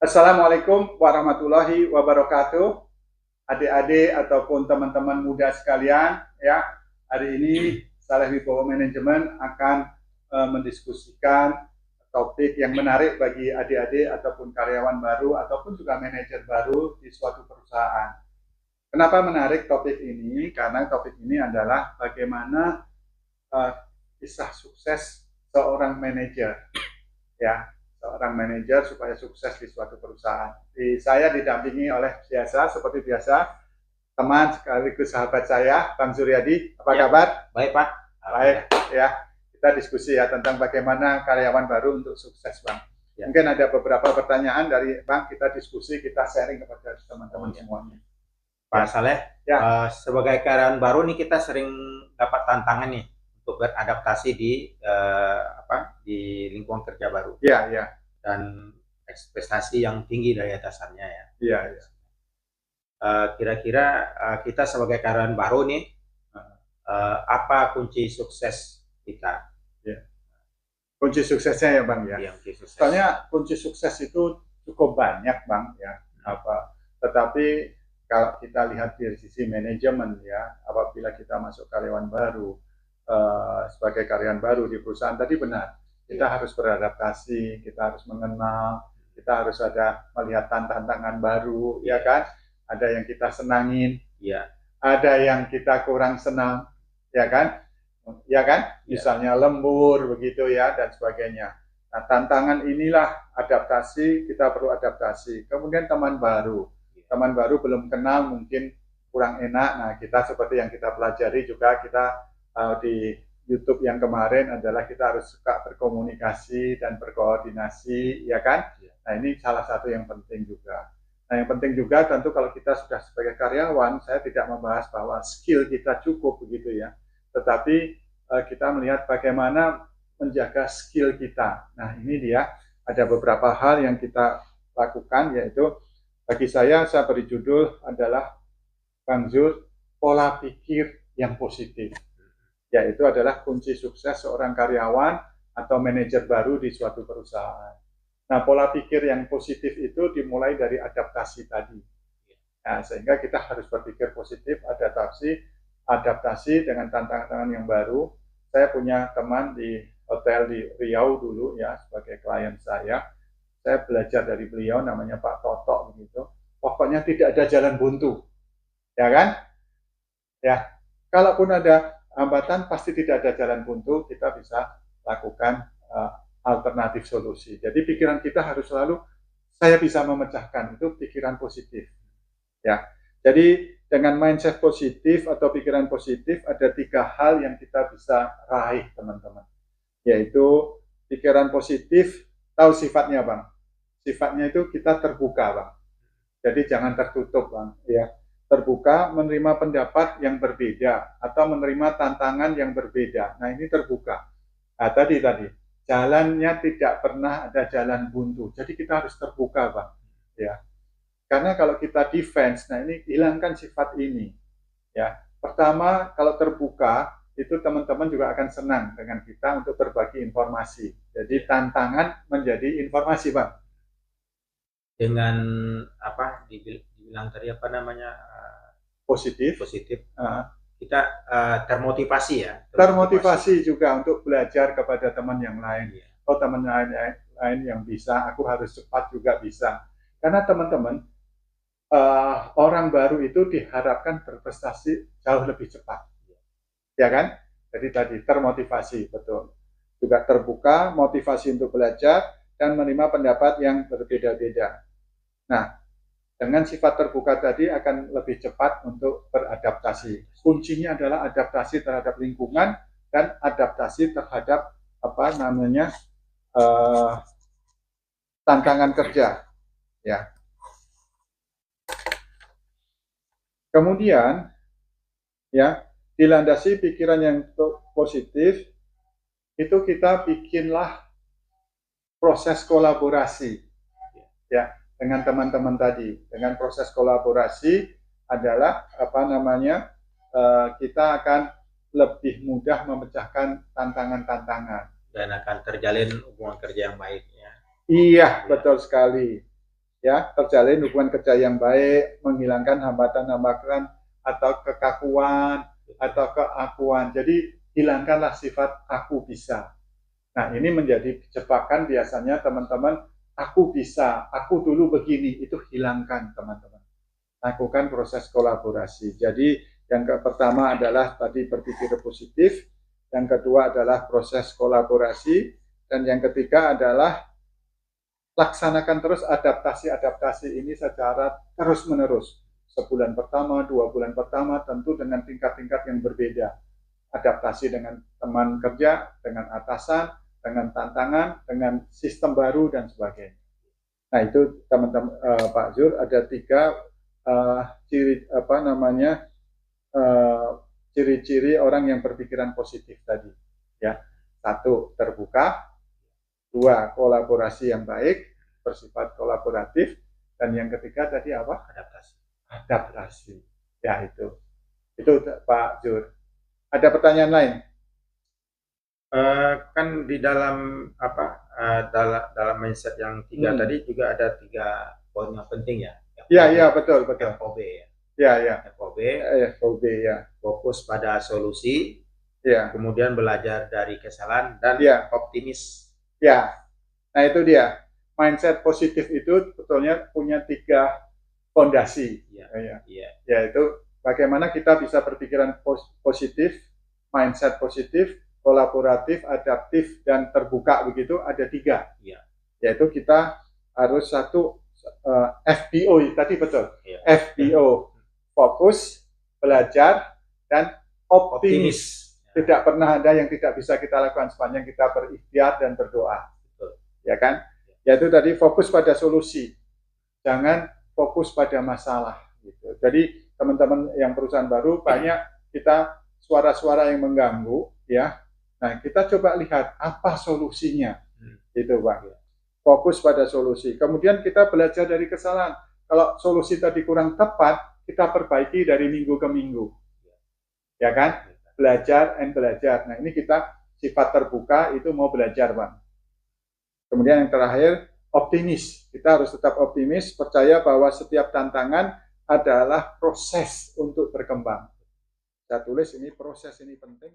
Assalamualaikum warahmatullahi wabarakatuh, adik-adik ataupun teman-teman muda sekalian. Ya, hari ini Saleh Wibowo Manajemen akan mendiskusikan topik yang menarik bagi adik-adik ataupun karyawan baru ataupun juga manajer baru di suatu perusahaan. Kenapa menarik topik ini? Karena topik ini adalah bagaimana uh, kisah sukses seorang manajer, ya, seorang manajer supaya sukses di suatu perusahaan. Saya didampingi oleh seperti biasa, teman sekaligus sahabat saya, Bang Suryadi. Apa kabar? Baik, Pak. Baik, ya. Kita diskusi ya tentang bagaimana karyawan baru untuk sukses, Bang. Ya. Mungkin ada beberapa pertanyaan dari Bang, kita diskusi, kita sharing kepada teman-teman semuanya. Pak Saleh, sebagai karyawan baru nih kita sering dapat tantangan nih untuk beradaptasi di lingkungan kerja baru. Iya, iya. Dan ekspektasi yang tinggi dari atasannya ya. Iya, iya. Kira-kira kita sebagai karyawan baru nih, apa kunci sukses kita? Ya. Kunci suksesnya ya, Bang ya. Soalnya kunci sukses itu cukup banyak, Bang ya. Tetapi kalau kita lihat dari sisi manajemen ya, apabila kita masuk karyawan baru, sebagai karyawan baru di perusahaan tadi benar, kita harus beradaptasi, kita harus mengenal, kita harus ada melihat tantangan baru, ya kan? Ada yang kita senangin, ya. Ada yang kita kurang senang, ya kan? Ya kan? Misalnya lembur begitu ya dan sebagainya. Nah, tantangan inilah adaptasi, kita perlu adaptasi. Kemudian teman baru belum kenal mungkin kurang enak. Nah, kita seperti yang kita pelajari juga kita di YouTube yang kemarin adalah kita harus suka berkomunikasi dan berkoordinasi, ya kan? Nah, ini salah satu yang penting juga. Nah, yang penting juga tentu kalau kita sudah sebagai karyawan, saya tidak membahas bahwa skill kita cukup begitu ya, tetapi kita melihat bagaimana menjaga skill kita. Nah, ini dia ada beberapa hal yang kita lakukan, yaitu bagi saya beri judul adalah Bang Zul, pola pikir yang positif. Yaitu adalah kunci sukses seorang karyawan atau manajer baru di suatu perusahaan. Nah, pola pikir yang positif itu dimulai dari adaptasi tadi. Nah, sehingga kita harus berpikir positif, adaptasi dengan tantangan-tantangan yang baru. Saya punya teman di hotel di Riau dulu ya, sebagai klien saya. Saya belajar dari beliau, namanya Pak Toto begitu. Pokoknya tidak ada jalan buntu, ya kan? Ya, kalaupun ada hambatan pasti tidak ada jalan buntu, kita bisa lakukan alternatif solusi. Jadi pikiran kita harus selalu saya bisa memecahkan, itu pikiran positif. Ya, jadi dengan mindset positif atau pikiran positif ada 3 hal yang kita bisa raih, teman-teman. Yaitu pikiran positif, tahu sifatnya, Bang. Sifatnya itu kita terbuka, Bang. Jadi jangan tertutup, Bang. Ya, terbuka, menerima pendapat yang berbeda atau menerima tantangan yang berbeda. Nah, ini terbuka. Nah, tadi jalannya tidak pernah ada jalan buntu. Jadi kita harus terbuka, Bang. Ya. Karena kalau kita defense, nah ini hilangkan sifat ini. Ya. Pertama, kalau terbuka, itu teman-teman juga akan senang dengan kita untuk berbagi informasi. Jadi tantangan menjadi informasi, Bang. Dengan apa dibilang tadi apa namanya positif, kita termotivasi ya. Termotivasi juga untuk belajar kepada teman yang lain. Oh, teman lain yang bisa, aku harus cepat juga bisa. Karena teman-teman, orang baru itu diharapkan berprestasi jauh lebih cepat. Ya kan? Jadi tadi termotivasi, betul. Juga terbuka, motivasi untuk belajar, dan menerima pendapat yang berbeda-beda. Nah, dengan sifat terbuka tadi akan lebih cepat untuk beradaptasi. Kuncinya adalah adaptasi terhadap lingkungan dan adaptasi terhadap tantangan kerja. Ya. Kemudian, ya, dilandasi pikiran yang positif, itu kita bikinlah proses kolaborasi, ya, dengan teman-teman tadi. Dengan proses kolaborasi adalah kita akan lebih mudah memecahkan tantangan-tantangan dan akan terjalin hubungan kerja yang baik. Iya, betul sekali. ya, terjalin hubungan kerja yang baik, menghilangkan hambatan-hambatan atau kekakuan atau keakuan. Jadi hilangkanlah sifat aku bisa. Nah, ini menjadi jebakan biasanya teman-teman, aku bisa, aku dulu begini, itu hilangkan teman-teman. Lakukan proses kolaborasi. Jadi yang pertama adalah tadi berpikir positif, yang kedua adalah proses kolaborasi, dan yang ketiga adalah laksanakan terus adaptasi-adaptasi ini secara terus-menerus. Sebulan pertama, 2 bulan pertama, tentu dengan tingkat-tingkat yang berbeda. Adaptasi dengan teman kerja, dengan atasan, dengan tantangan, dengan sistem baru, dan sebagainya. Nah, itu teman-teman Pak Zur, ada 3 ciri ciri-ciri orang yang berpikiran positif tadi. Ya, 1, terbuka. 2, kolaborasi yang baik, bersifat kolaboratif, dan yang ketiga tadi apa? Adaptasi. Ya, itu Pak Zur. Ada pertanyaan lain? Kan di dalam dalam mindset yang 3 tadi juga ada 3 poin yang penting ya. Iya, betul. FOB ya. Ya. FOB ya. Fokus pada solusi. Ya. Kemudian belajar dari kesalahan dan optimis. Ya, nah itu dia. Mindset positif itu sebetulnya punya 3 fondasi. Yaitu bagaimana kita bisa berpikiran positif, mindset positif, kolaboratif, adaptif, dan terbuka, begitu ada 3. Yaitu kita harus 1 FBO tadi, betul. FBO, fokus, belajar, dan optimis. Tidak pernah ada yang tidak bisa kita lakukan sepanjang kita berikhtiar dan berdoa. Ya kan? Yaitu tadi fokus pada solusi. Jangan fokus pada masalah gitu. Jadi teman-teman yang perusahaan baru banyak kita suara-suara yang mengganggu ya. Nah, kita coba lihat apa solusinya. Itu Bang. Fokus pada solusi. Kemudian kita belajar dari kesalahan. Kalau solusi tadi kurang tepat, kita perbaiki dari minggu ke minggu. Ya kan? Belajar and belajar. Nah, ini kita sifat terbuka itu mau belajar, Bang. Kemudian yang terakhir, optimis. Kita harus tetap optimis, percaya bahwa setiap tantangan adalah proses untuk berkembang. Saya tulis ini, proses ini penting.